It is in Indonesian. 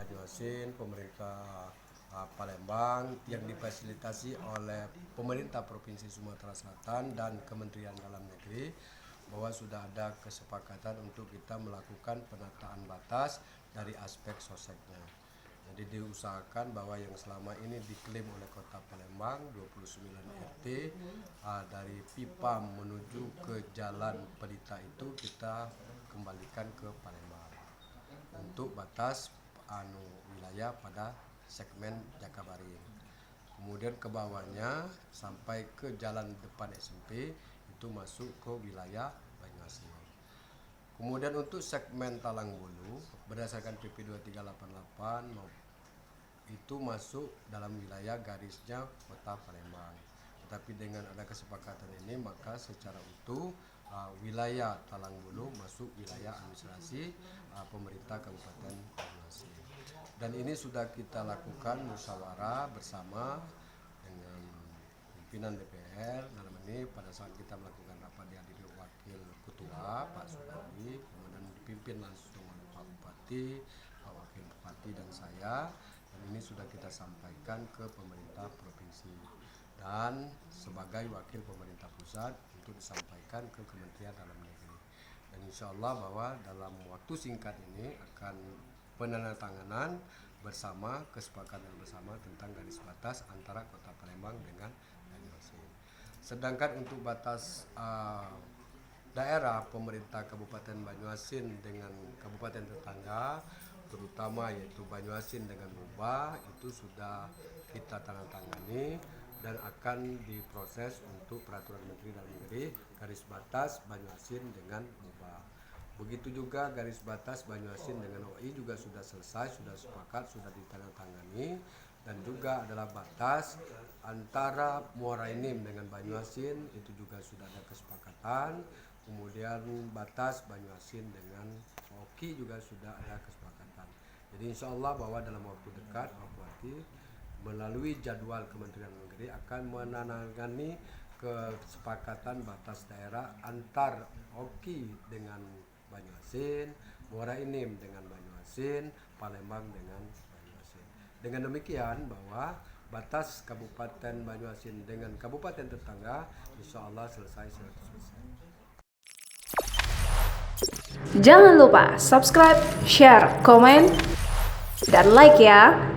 Banyuasin, pemerintah Palembang yang difasilitasi oleh pemerintah Provinsi Sumatera Selatan dan Kementerian Dalam Negeri, bahwa sudah ada kesepakatan untuk kita melakukan penataan batas dari aspek soseknya. Jadi diusahakan bahwa yang selama ini diklaim oleh Kota Palembang 29 RT dari pipa menuju ke Jalan Pelita itu kita kembalikan ke Palembang untuk batas wilayah pada segmen Jakabaring. Kemudian ke bawahnya sampai ke jalan depan SMP itu masuk ke wilayah Banyuasin. Kemudian untuk segmen Talangbulu berdasarkan PP 2388 itu masuk dalam wilayah garisnya Kota Palembang. Tetapi dengan ada kesepakatan ini maka secara utuh wilayah Talangbulu masuk wilayah administrasi pemerintah Kabupaten Banyuasin. Dan ini sudah kita lakukan musyawarah bersama dengan pimpinan DPR. Dalam ini pada saat kita melakukan rapat dihadiri Wakil Ketua Pak Sudadi, kemudian dipimpin langsung oleh Pak Bupati, Pak Wakil Bupati dan saya. Dan ini sudah kita sampaikan ke pemerintah provinsi dan sebagai wakil pemerintah pusat untuk disampaikan ke Kementerian Dalam Negeri. Dan insya Allah bahwa dalam waktu singkat ini akan penandatanganan bersama, kesepakatan bersama tentang garis batas antara Kota Palembang dengan Banyuasin. Sedangkan untuk batas daerah pemerintah Kabupaten Banyuasin dengan kabupaten tetangga, terutama yaitu Banyuasin dengan Moba, itu sudah kita tandatangani dan akan diproses untuk peraturan Menteri Dalam Negeri garis batas Banyuasin dengan Moba. Begitu juga garis batas Banyuasin dengan OI juga sudah selesai, sudah sepakat, sudah ditandatangani, dan juga adalah batas antara Muara Enim dengan Banyuasin itu juga sudah ada kesepakatan. Kemudian batas Banyuasin dengan OKI juga sudah ada kesepakatan. Jadi insya Allah bahwa dalam waktu dekat Pak Bupati melalui jadwal Kementerian Negeri akan menandatangani kesepakatan batas daerah antar OKI dengan Banyuasin, Muara Enim dengan Banyuasin, Palembang dengan Banyuasin. Dengan demikian bahwa batas Kabupaten Banyuasin dengan kabupaten tetangga insya Allah selesai 100%. Jangan lupa subscribe, share, komen, dan like ya.